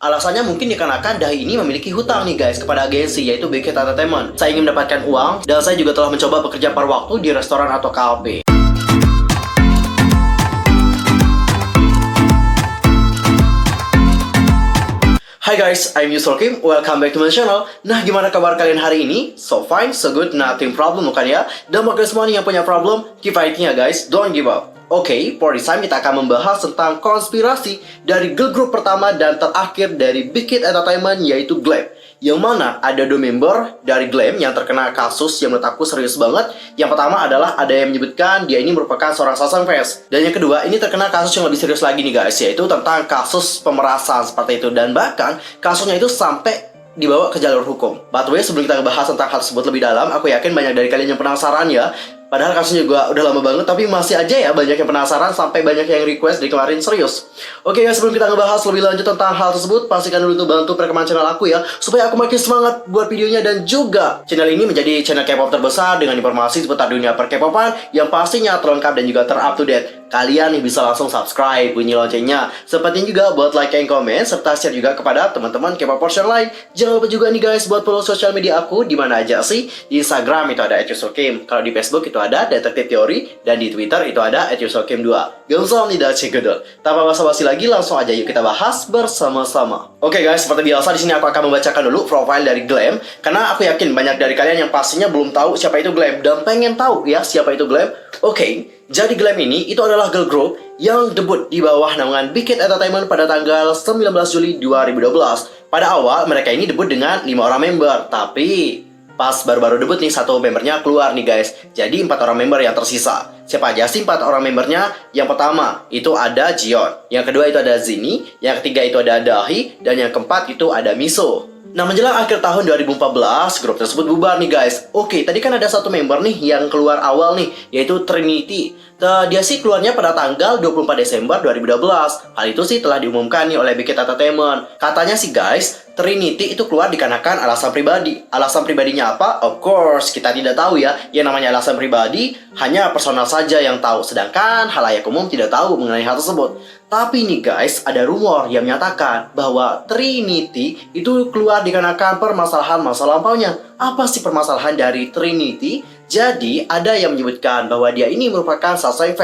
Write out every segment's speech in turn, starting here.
Alasannya mungkin dikarenakan Dahi ini memiliki hutang nih guys kepada agensi yaitu Big Hit Entertainment. Saya ingin mendapatkan uang dan saya juga telah mencoba bekerja paruh waktu di restoran atau kafe. Hi guys, I'm Yusuf Kim. Welcome back to my channel. Nah, gimana kabar kalian hari ini? So fine, so good, nothing problem bukan ya? Dan bagi semua yang punya problem, keep fighting ya guys, don't give up. Oke, for this time kita akan membahas tentang konspirasi dari girl group pertama dan terakhir dari Big Hit Entertainment yaitu Glam. Yang mana ada 2 member dari Glam yang terkena kasus yang menurut aku serius banget. Yang pertama adalah ada yang menyebutkan dia ini merupakan seorang Sasan fans. Dan yang kedua ini terkena kasus yang lebih serius lagi nih guys, yaitu tentang kasus pemerasan seperti itu. Dan bahkan kasusnya itu sampai dibawa ke jalur hukum. By the way, sebelum kita ngebahas tentang hal tersebut lebih dalam, aku yakin banyak dari kalian yang penasaran ya. Padahal kasusnya juga udah lama banget, tapi masih aja ya banyak yang penasaran sampai banyak yang request dari kemarin serius. Oke guys, sebelum kita ngebahas lebih lanjut tentang hal tersebut, pastikan dulu tuh bantu perkembangan channel aku ya, supaya aku makin semangat buat videonya. Dan juga channel ini menjadi channel K-pop terbesar dengan informasi seputar dunia per K-popan yang pastinya terlengkap dan juga ter-up to date. Kalian nih bisa langsung subscribe, bunyi loncengnya. Sepertinya juga buat like and comment, serta share juga kepada teman-teman K-popers yang lain. Jangan lupa juga nih guys buat follow sosial media aku di mana aja sih. Di Instagram itu ada @yusokim, kalau di Facebook itu ada Detektif Teori, dan di Twitter itu ada @yusokim2. Gamsal nih dah cekudel. Tanpa basa-basi lagi, langsung aja yuk kita bahas bersama-sama. Oke guys, seperti biasa di sini aku akan membacakan dulu profile dari Glam karena aku yakin banyak dari kalian yang pastinya belum tahu siapa itu Glam dan pengen tahu ya siapa itu Glam. Oke, jadi Glam ini itu adalah girl group yang debut di bawah naungan Big Hit Entertainment pada tanggal 19 Juli 2012. Pada awal mereka ini debut dengan 5 orang member, tapi pas baru-baru debut nih satu membernya keluar nih guys. Jadi 4 orang member yang tersisa. Siapa aja sih 4 orang membernya? Yang pertama itu ada Jiyeon, yang kedua itu ada Zinnie, yang ketiga itu ada Dahi, dan yang keempat itu ada Miso. Nah, menjelang akhir tahun 2014, grup tersebut bubar nih guys. Oke, tadi kan ada satu member nih yang keluar awal nih, yaitu Trinity. Dia sih keluarnya pada tanggal 24 Desember 2012. Hal itu sih telah diumumkan nih oleh Big Hit Entertainment. Katanya sih guys, Trinity itu keluar dikarenakan alasan pribadi. Alasan pribadinya apa? Of course, kita tidak tahu ya. Yang namanya alasan pribadi, hanya personal saja yang tahu. Sedangkan halayak umum tidak tahu mengenai hal tersebut. Tapi nih guys, ada rumor yang menyatakan bahwa Trinity itu keluar dikarenakan permasalahan masa lampaunya. Apa sih permasalahan dari Trinity? Jadi, ada yang menyebutkan bahwa dia ini merupakan Sasan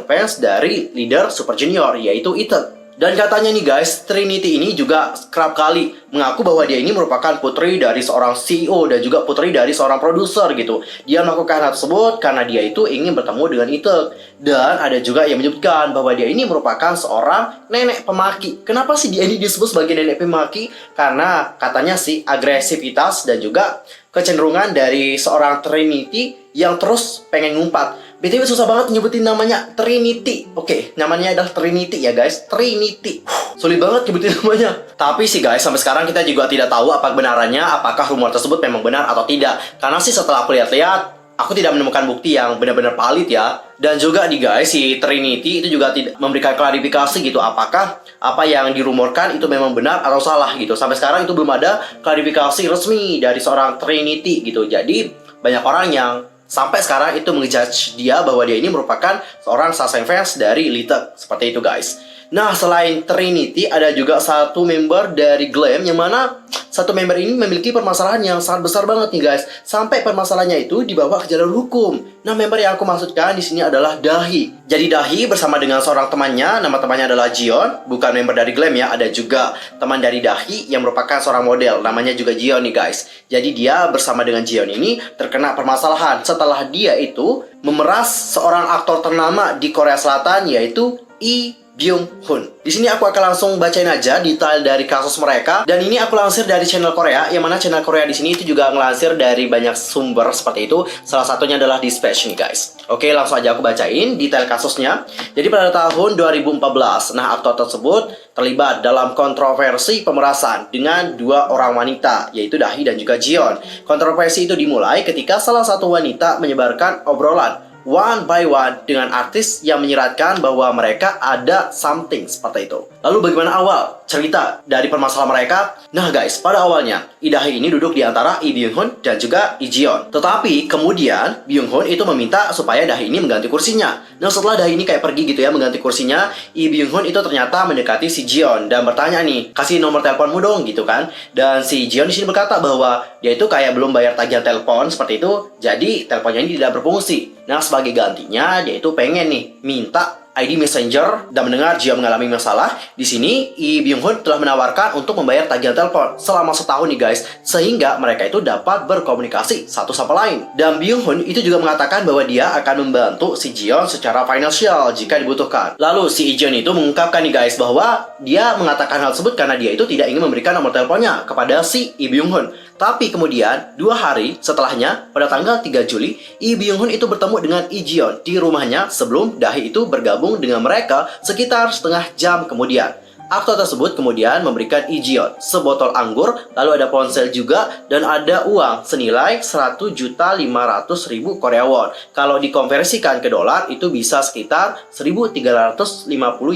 fans dari leader Super Junior, yaitu Itae. Dan katanya nih guys, Trinity ini juga kerap kali mengaku bahwa dia ini merupakan putri dari seorang CEO dan juga putri dari seorang produser gitu. Dia melakukan hal tersebut karena dia itu ingin bertemu dengan Itae. Dan ada juga yang menyebutkan bahwa dia ini merupakan seorang nenek pemaki. Kenapa sih dia ini disebut sebagai nenek pemaki? Karena katanya sih agresivitas dan juga kecenderungan dari seorang Trinity yang terus pengen ngumpat. BTW susah banget nyebutin namanya Trinity. Oke, namanya adalah Trinity ya guys. Trinity. Sulit banget nyebutin namanya. Tapi sih guys, sampai sekarang kita juga tidak tahu apa kebenarannya, apakah rumor tersebut memang benar atau tidak. Karena sih setelah aku lihat-lihat, aku tidak menemukan bukti yang benar-benar valid ya. Dan juga nih guys, si Trinity itu juga tidak memberikan klarifikasi gitu, apakah apa yang dirumorkan itu memang benar atau salah gitu. Sampai sekarang itu belum ada klarifikasi resmi dari seorang Trinity gitu. Jadi banyak orang yang sampai sekarang itu mengejudge dia bahwa dia ini merupakan seorang Sasan fans dari Itae. Seperti itu guys. Nah, selain Trinity ada juga satu member dari Glam yang mana satu member ini memiliki permasalahan yang sangat besar banget nih guys. Sampai permasalahannya itu dibawa ke jalur hukum. Nah, member yang aku maksudkan di sini adalah Dahi. Jadi Dahi bersama dengan seorang temannya, nama temannya adalah Jiyeon, bukan member dari Glam ya. Ada juga teman dari Dahi yang merupakan seorang model, namanya juga Jiyeon nih guys. Jadi dia bersama dengan Jiyeon ini terkena permasalahan setelah dia itu memeras seorang aktor ternama di Korea Selatan yaitu Lee Byung-hun. Di sini aku akan langsung bacain aja detail dari kasus mereka, dan ini aku lansir dari channel Korea, yang mana channel Korea di sini itu juga ngelansir dari banyak sumber seperti itu. Salah satunya adalah Dispatch nih guys. Oke, langsung aja aku bacain detail kasusnya. Jadi pada tahun 2014, nah aktor tersebut terlibat dalam kontroversi pemerasan dengan 2 orang wanita, yaitu Dahi dan juga Jiyeon. Kontroversi itu dimulai ketika salah satu wanita menyebarkan obrolan one by one dengan artis yang menyiratkan bahwa mereka ada something seperti itu. Lalu bagaimana awal cerita dari permasalahan mereka? Nah guys, pada awalnya Dahi ini duduk di antara Lee Byung-hun dan juga Jiyeon. Tetapi kemudian Byung-hun itu meminta supaya Dahi ini mengganti kursinya. Nah, setelah Dahi ini kayak pergi gitu ya, mengganti kursinya, Lee Byung-hun itu ternyata mendekati si Jion dan bertanya nih, kasih nomor teleponmu dong gitu kan. Dan si Jion di sini berkata bahwa dia itu kayak belum bayar tagihan telepon seperti itu, jadi teleponnya ini tidak berfungsi. Nah, sebagai gantinya dia itu pengen nih minta ID Messenger dan mendengar Jion mengalami masalah. Di sini, Lee Byung-hun telah menawarkan untuk membayar tagihan telepon selama setahun nih guys, sehingga mereka itu dapat berkomunikasi satu sama lain. Dan Byung-hun itu juga mengatakan bahwa dia akan membantu si Jion secara finansial jika dibutuhkan. Lalu si Jion itu mengungkapkan nih guys bahwa dia mengatakan hal tersebut karena dia itu tidak ingin memberikan nomor teleponnya kepada si Lee Byung-hun. Tapi kemudian, 2 hari setelahnya, pada tanggal 3 Juli, Lee Byung-hun itu bertemu dengan Lee Jion di rumahnya sebelum Dahi itu bergabung dengan mereka sekitar setengah jam kemudian. Aktor tersebut kemudian memberikan Lee Jion sebotol anggur, lalu ada ponsel juga, dan ada uang senilai 100.500.000 Korea won. Kalau dikonversikan ke dolar, itu bisa sekitar 1.350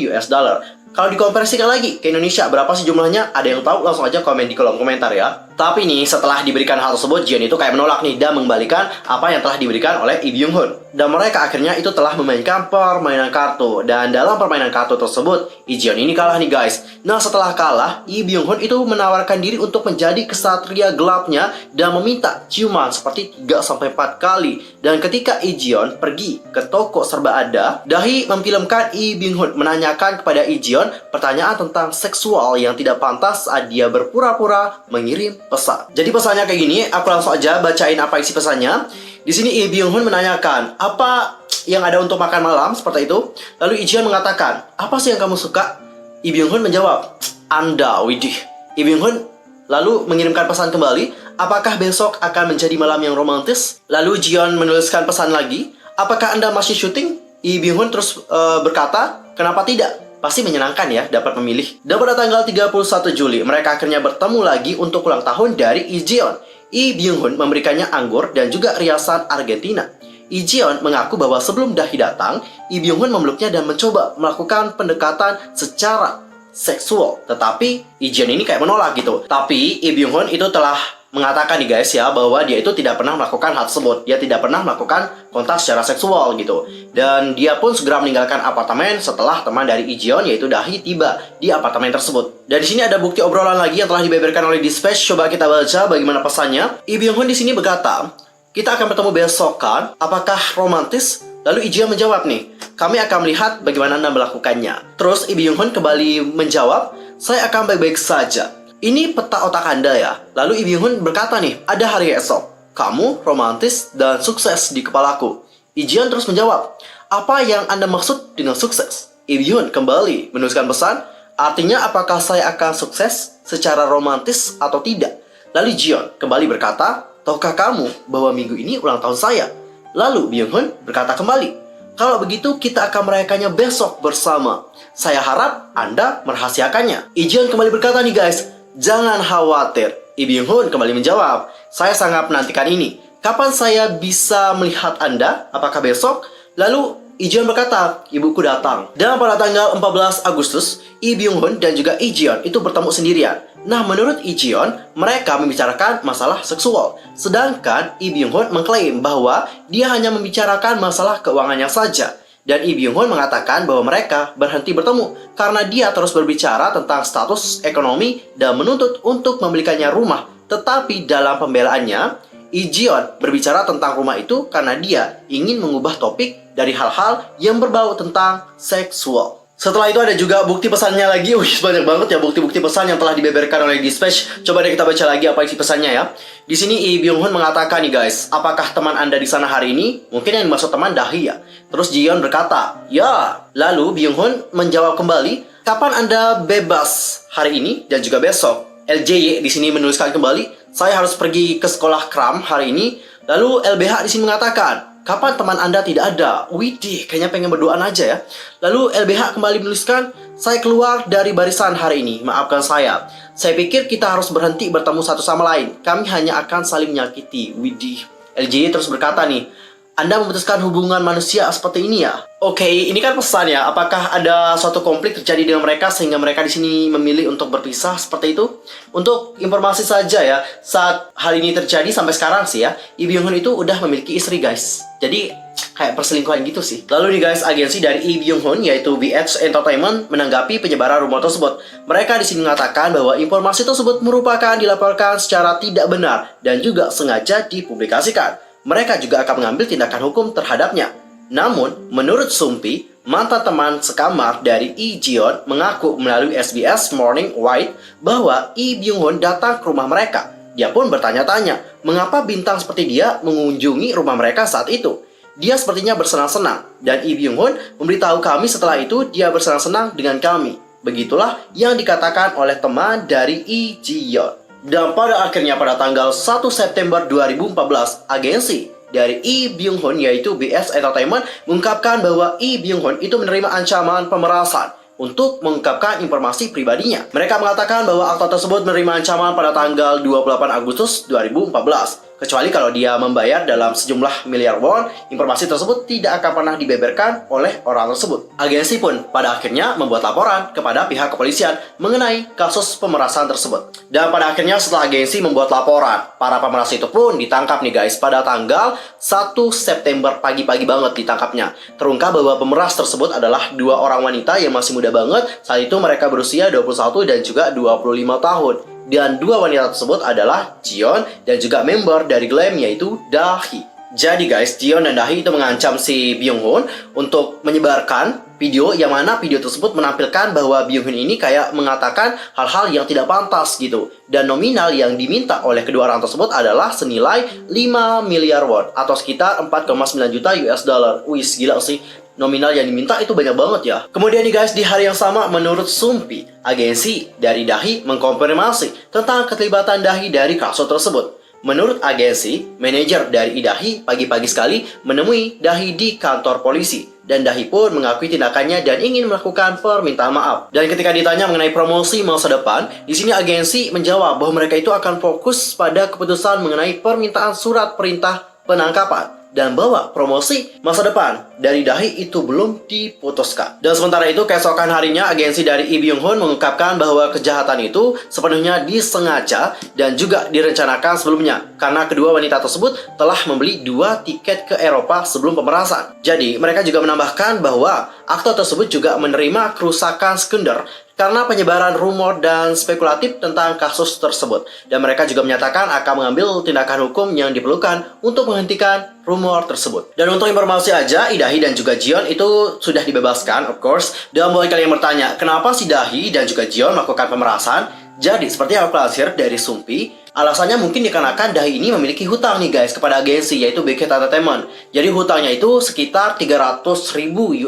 US dollar. Kalau dikonversikan lagi ke Indonesia, berapa sih jumlahnya? Ada yang tahu? Langsung aja komen di kolom komentar ya. Tapi nih, setelah diberikan hal tersebut, Jion itu kayak menolak nih dan mengembalikan apa yang telah diberikan oleh Lee Byung-hun. Dan mereka akhirnya itu telah memainkan permainan kartu. Dan dalam permainan kartu tersebut, Lee Jion ini kalah nih guys. Nah, setelah kalah, Lee Byung-hun itu menawarkan diri untuk menjadi kesatria gelapnya dan meminta ciuman seperti 3-4 kali. Dan ketika Lee Jion pergi ke toko serba ada, Dahi memfilmkan Lee Byung-hun menanyakan kepada Lee Jion pertanyaan tentang seksual yang tidak pantas saat dia berpura-pura mengirim pesan. Jadi pesannya kayak gini, aku langsung aja bacain apa isi pesannya. Di sini Lee Byung-hun menanyakan, apa yang ada untuk makan malam seperti itu. Lalu Lee Jion mengatakan, apa sih yang kamu suka? Lee Byung-hun menjawab, Anda, widih. Lee Byung-hun lalu mengirimkan pesan kembali, apakah besok akan menjadi malam yang romantis? Lalu Jion menuliskan pesan lagi, apakah Anda masih syuting? Lee Byung-hun terus berkata, kenapa tidak? Pasti menyenangkan ya dapat memilih. Dan pada tanggal 31 Juli, mereka akhirnya bertemu lagi untuk ulang tahun dari Lee Jion. Lee Byung-hun memberikannya anggur dan juga riasan Argentina. Lee Jion mengaku bahwa sebelum Dahi datang, Lee Byung-hun memeluknya dan mencoba melakukan pendekatan secara seksual. Tetapi Lee Jion ini kayak menolak gitu. Tapi Lee Byung-hun itu telah mengatakan nih guys ya, bahwa dia itu tidak pernah melakukan hal tersebut. Dia tidak pernah melakukan kontak secara seksual gitu. Dan dia pun segera meninggalkan apartemen setelah teman dari Lee Jion yaitu Dahi tiba di apartemen tersebut. Dan di sini ada bukti obrolan lagi yang telah dibeberkan oleh Dispatch. Coba kita baca bagaimana pesannya. Lee Byung-hun di sini berkata, kita akan bertemu besok kan? Apakah romantis? Lalu Lee Jion menjawab nih, kami akan melihat bagaimana Anda melakukannya. Terus Lee Byung-hun kembali menjawab, saya akan baik-baik saja. Ini peta otak Anda ya. Lalu Lee Byung-hun berkata nih, ada hari esok. Kamu romantis dan sukses di kepalaku. Lee Jion terus menjawab, apa yang Anda maksud dengan sukses? Lee Byung-hun kembali menuliskan pesan, artinya apakah saya akan sukses secara romantis atau tidak? Lalu Jion kembali berkata, tahukah kamu bahwa minggu ini ulang tahun saya? Lalu Byung-hun berkata kembali, kalau begitu kita akan merayakannya besok bersama. Saya harap Anda merahasiakannya. Lee Jion kembali berkata nih guys, jangan khawatir. Lee Byung-hun kembali menjawab, saya sangat menantikan ini. Kapan saya bisa melihat Anda? Apakah besok? Lalu Lee Jion berkata, ibuku datang. Dan pada tanggal 14 Agustus, Lee Byung-hun dan juga Lee Jion itu bertemu sendirian. Nah, menurut Lee Jion, mereka membicarakan masalah seksual. Sedangkan Lee Byung-hun mengklaim bahwa dia hanya membicarakan masalah keuangannya saja. Dan Lee Byung-hun mengatakan bahwa mereka berhenti bertemu karena dia terus berbicara tentang status ekonomi dan menuntut untuk membelikannya rumah. Tetapi dalam pembelaannya, Lee Jion berbicara tentang rumah itu karena dia ingin mengubah topik dari hal-hal yang berbau tentang seksual. Setelah itu ada juga bukti pesannya lagi. Banyak banget ya bukti-bukti pesan yang telah dibeberkan oleh Dispatch. Coba deh kita baca lagi apa isi pesannya ya. Di sini Lee Byung-hun mengatakan nih guys, apakah teman Anda di sana hari ini? Mungkin yang dimaksud teman Dahi ya. Terus Jion berkata, ya. Lalu Byung-hun menjawab kembali, kapan Anda bebas hari ini dan juga besok? LJY di sini menuliskan kembali, saya harus pergi ke sekolah kram hari ini. Lalu LBH di sini mengatakan, kapan teman Anda tidak ada? Widih, kayaknya pengen berduaan aja ya. Lalu LBH kembali menuliskan, saya keluar dari barisan hari ini, maafkan saya. Saya pikir kita harus berhenti bertemu satu sama lain. Kami hanya akan saling menyakiti. Widih. LJ terus berkata nih, Anda memutuskan hubungan manusia seperti ini ya? Oke, ini kan pesan ya. Apakah ada suatu konflik terjadi dengan mereka sehingga mereka di sini memilih untuk berpisah seperti itu? Untuk informasi saja ya, saat hal ini terjadi sampai sekarang sih ya, Lee Byung Hun itu udah memiliki istri guys. Jadi kayak perselingkuhan gitu sih. Lalu nih guys, agensi dari Lee Byung Hun yaitu BH Entertainment menanggapi penyebaran rumor tersebut. Mereka di sini mengatakan bahwa informasi tersebut merupakan dilaporkan secara tidak benar dan juga sengaja dipublikasikan. Mereka juga akan mengambil tindakan hukum terhadapnya. Namun, menurut Sumpi, mantan teman sekamar dari Lee Ji-yeon mengaku melalui SBS Morning White bahwa Lee Byung Hun datang ke rumah mereka. Dia pun bertanya-tanya, mengapa bintang seperti dia mengunjungi rumah mereka saat itu. Dia sepertinya bersenang-senang, dan Lee Byung Hun memberitahu kami setelah itu dia bersenang-senang dengan kami. Begitulah yang dikatakan oleh teman dari Lee Ji-yeon. Dan pada akhirnya pada tanggal 1 September 2014, agensi dari Lee Byung Hun yaitu BH Entertainment mengungkapkan bahwa Lee Byung Hun itu menerima ancaman pemerasan untuk mengungkapkan informasi pribadinya. Mereka mengatakan bahwa aktor tersebut menerima ancaman pada tanggal 28 Agustus 2014. Kecuali kalau dia membayar dalam sejumlah miliar won, informasi tersebut tidak akan pernah dibeberkan oleh orang tersebut. Agensi pun pada akhirnya membuat laporan kepada pihak kepolisian mengenai kasus pemerasan tersebut. Dan pada akhirnya setelah agensi membuat laporan, para pemeras itu pun ditangkap nih guys pada tanggal 1 September pagi-pagi banget ditangkapnya. Terungkap bahwa pemeras tersebut adalah dua orang wanita yang masih muda banget. Saat itu mereka berusia 21 dan juga 25 tahun. Dan dua wanita tersebut adalah Jiyeon dan juga member dari Glam yaitu Dahi. Jadi guys, Jiyeon dan Dahi itu mengancam si Byung Hun untuk menyebarkan video yang mana video tersebut menampilkan bahwa Byung Hun ini kayak mengatakan hal-hal yang tidak pantas gitu. Dan nominal yang diminta oleh kedua orang tersebut adalah senilai 5 miliar won atau sekitar 4,9 juta US dollar. Wih, gila sih. Nominal yang diminta itu banyak banget ya. Kemudian nih guys, di hari yang sama menurut Sumpi, agensi dari Dahi mengkonfirmasi tentang keterlibatan Dahi dari kasus tersebut. Menurut agensi, manajer dari Dahi pagi-pagi sekali menemui Dahi di kantor polisi. Dan Dahi pun mengakui tindakannya dan ingin melakukan permintaan maaf. Dan ketika ditanya mengenai promosi masa depan, di sini agensi menjawab bahwa mereka itu akan fokus pada keputusan mengenai permintaan surat perintah penangkapan. Dan bahwa promosi masa depan dari Dahi itu belum diputuskan. Dan sementara itu, keesokan harinya agensi dari Lee Byung Hun mengungkapkan bahwa kejahatan itu sepenuhnya disengaja dan juga direncanakan sebelumnya karena kedua wanita tersebut telah membeli 2 tiket ke Eropa sebelum pemerasan. Jadi, mereka juga menambahkan bahwa aktor tersebut juga menerima kerusakan sekunder karena penyebaran rumor dan spekulatif tentang kasus tersebut. Dan mereka juga menyatakan akan mengambil tindakan hukum yang diperlukan untuk menghentikan rumor tersebut. Dan untuk informasi aja, Dahi dan juga Jiyeon itu sudah dibebaskan, of course. Dan buat kalian yang bertanya, kenapa si Dahi dan juga Jiyeon melakukan pemerasan? Jadi, seperti yang aku lansir dari Sumpi, alasannya mungkin dikarenakan Dahi ini memiliki hutang nih guys kepada agensi yaitu BH Entertainment. Jadi hutangnya itu sekitar 300.000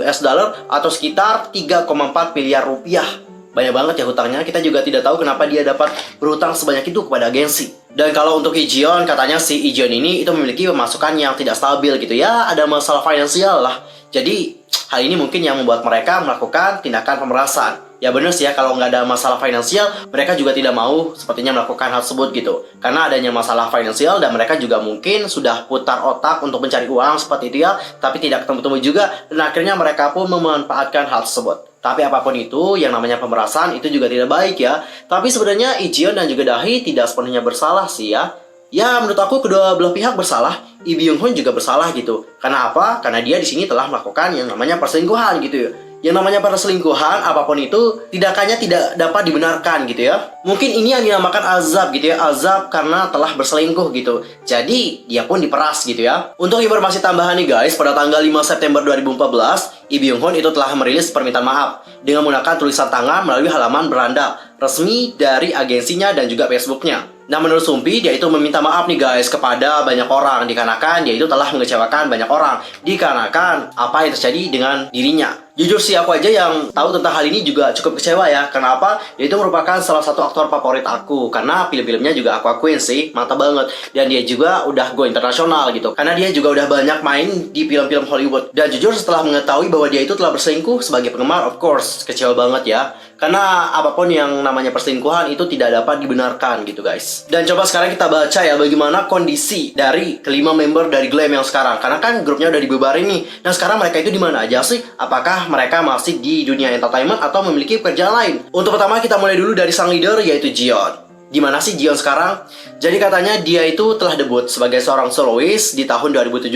US dollar atau sekitar 3,4 miliar rupiah. Banyak banget ya hutangnya, kita juga tidak tahu kenapa dia dapat berhutang sebanyak itu kepada agensi. Dan kalau untuk Lee Ji-yeon, katanya si Lee Ji-yeon ini itu memiliki pemasukan yang tidak stabil gitu ya, ada masalah finansial lah. Jadi hal ini mungkin yang membuat mereka melakukan tindakan pemerasan. Ya bener sih ya, kalau nggak ada masalah finansial, mereka juga tidak mau sepertinya melakukan hal tersebut gitu. Karena adanya masalah finansial dan mereka juga mungkin sudah putar otak untuk mencari uang seperti itu ya, tapi tidak ketemu-temu juga, dan akhirnya mereka pun memanfaatkan hal tersebut. Tapi apapun itu, yang namanya pemerasan itu juga tidak baik ya. Tapi sebenarnya Lee Ji-yeon dan juga Dahi tidak sepenuhnya bersalah sih ya. Ya menurut aku kedua belah pihak bersalah. Lee Byung Hun juga bersalah gitu. Karena apa? Karena dia di sini telah melakukan yang namanya perselingkuhan gitu ya. Yang namanya perselingkuhan, apapun itu, tindakannya tidak dapat dibenarkan gitu ya. Mungkin ini yang dinamakan azab gitu ya. Azab karena telah berselingkuh gitu. Jadi, dia pun diperas gitu ya. Untuk informasi tambahan nih guys, pada tanggal 5 September 2014, Lee Byung Hun itu telah merilis permintaan maaf dengan menggunakan tulisan tangan melalui halaman beranda resmi dari agensinya dan juga Facebooknya. Nah menurut Sumpi, dia itu meminta maaf nih guys kepada banyak orang dikarenakan dia itu telah mengecewakan banyak orang dikarenakan apa yang terjadi dengan dirinya. Jujur sih aku aja yang tahu tentang hal ini juga cukup kecewa ya. Kenapa? Dia itu merupakan salah satu aktor favorit aku. Karena film-filmnya juga aku akuin sih, mantap banget. Dan dia juga udah go internasional gitu. Karena dia juga udah banyak main di film-film Hollywood. Dan jujur setelah mengetahui bahwa dia itu telah berselingkuh sebagai penggemar, of course, kecewa banget ya. Karena apapun yang namanya perselingkuhan itu tidak dapat dibenarkan gitu guys. Dan coba sekarang kita baca ya bagaimana kondisi dari kelima member dari Glam yang sekarang. Karena kan grupnya udah dibubarin nih. Nah sekarang mereka itu di mana aja sih? Apakah mereka masih di dunia entertainment atau memiliki pekerjaan lain? Untuk pertama kita mulai dulu dari sang leader yaitu Jiyeon. Di mana sih Jiyeon sekarang? Jadi katanya dia itu telah debut sebagai seorang soloist di tahun 2017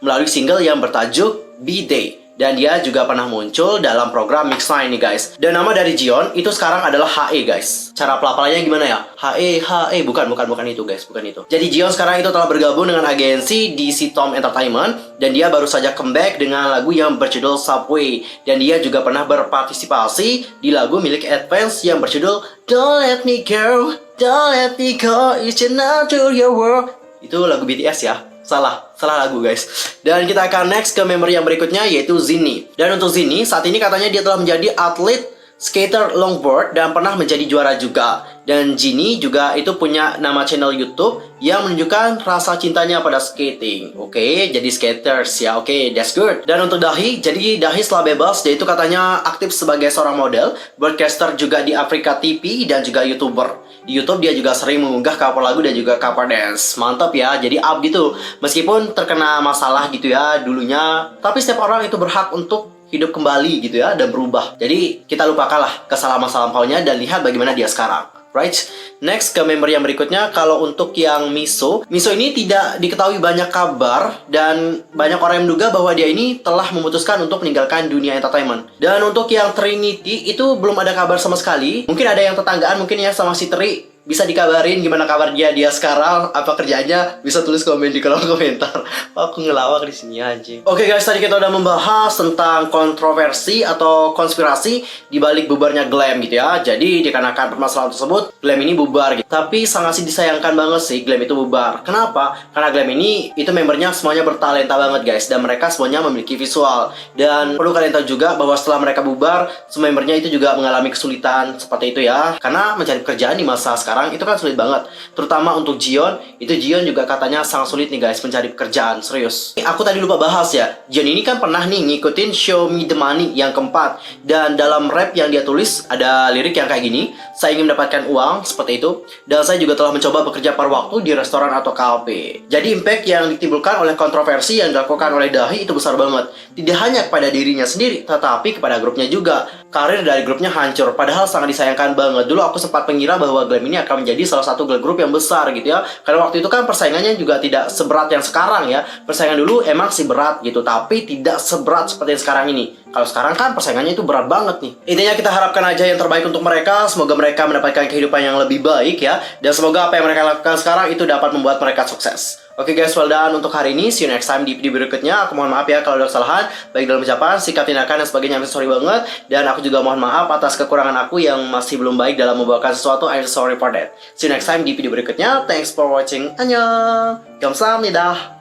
melalui single yang bertajuk B-Day. Dan dia juga pernah muncul dalam program Mix Line nih guys. Dan nama dari Jiyeon itu sekarang adalah HE guys. Cara pelafalannya gimana ya? HE, bukan itu guys, bukan itu. Jadi Jiyeon sekarang itu telah bergabung dengan agensi DC Tom Entertainment. Dan dia baru saja comeback dengan lagu yang berjudul Subway. Dan dia juga pernah berpartisipasi di lagu milik Advance yang berjudul Don't Let Me Go, Don't Let Me Go, It's Not To Your World. Itu lagu BTS ya. Salah lagu guys. Dan kita akan next ke member yang berikutnya yaitu Zinni. Dan untuk Zinni saat ini katanya dia telah menjadi atlet skater longboard dan pernah menjadi juara juga. Dan Zinni juga itu punya nama channel YouTube yang menunjukkan rasa cintanya pada skating. Oke, jadi skaters ya. Oke, that's good. Dan untuk Dahi, jadi Dahi setelah bebas dia itu katanya aktif sebagai seorang model, broadcaster juga di Afrika TV dan juga YouTuber. Di YouTube dia juga sering mengunggah cover lagu dan juga cover dance. Mantap ya, jadi up gitu. Meskipun terkena masalah gitu ya dulunya, tapi setiap orang itu berhak untuk hidup kembali gitu ya dan berubah. Jadi kita lupakanlah kesalahan masa lampaunya dan lihat bagaimana dia sekarang. Right? Next ke member yang berikutnya. Kalau untuk yang Miso ini tidak diketahui banyak kabar dan banyak orang yang menduga bahwa dia ini telah memutuskan untuk meninggalkan dunia entertainment. Dan untuk yang Trinity itu belum ada kabar sama sekali. Mungkin ada yang tetanggaan mungkin ya sama si Tri. Bisa dikabarin gimana kabar dia sekarang, apa kerjanya, bisa tulis komen di kolom komentar. Aku ngelawak di sini aja. Oke guys, tadi kita udah membahas tentang kontroversi atau konspirasi di balik bubarnya Glam gitu ya. Jadi dikarenakan permasalahan tersebut, Glam ini bubar gitu. Tapi sangat sih disayangkan banget sih Glam itu bubar. Kenapa? Karena Glam ini itu membernya semuanya bertalenta banget guys, dan mereka semuanya memiliki visual. Dan perlu kalian tahu juga bahwa setelah mereka bubar, semua membernya itu juga mengalami kesulitan seperti itu ya. Karena mencari pekerjaan di masa sekarang itu kan sulit banget. Terutama untuk Jiyeon, itu Jiyeon juga katanya sangat sulit nih guys mencari pekerjaan, serius. Aku tadi lupa bahas ya, Jiyeon ini kan pernah nih ngikutin Show Me The Money yang keempat. Dan dalam rap yang dia tulis ada lirik yang kayak gini, saya ingin mendapatkan uang, seperti itu. Dan saya juga telah mencoba bekerja paruh waktu di restoran atau kafe. Jadi impact yang ditimbulkan oleh kontroversi yang dilakukan oleh Dahi itu besar banget. Tidak hanya kepada dirinya sendiri, tetapi kepada grupnya juga. Karir dari grupnya hancur, padahal sangat disayangkan banget. Dulu aku sempat mengira bahwa Glam ini akan menjadi salah satu girl group yang besar gitu ya. Karena waktu itu kan persaingannya juga tidak seberat yang sekarang ya. Persaingan dulu emang sih berat gitu, tapi tidak seberat seperti yang sekarang ini. Kalau sekarang kan persaingannya itu berat banget nih. Intinya kita harapkan aja yang terbaik untuk mereka. Semoga mereka mendapatkan kehidupan yang lebih baik ya. Dan semoga apa yang mereka lakukan sekarang itu dapat membuat mereka sukses. Oke guys, well done untuk hari ini. See you next time di video berikutnya. Aku mohon maaf ya kalau ada kesalahan, baik dalam ucapan, sikap, tindakan, dan sebagainya. I'm sorry banget. Dan aku juga mohon maaf atas kekurangan aku yang masih belum baik dalam membawakan sesuatu. I'm sorry for that. See you next time di video berikutnya. Thanks for watching. Annyeong. Kamsahamnida.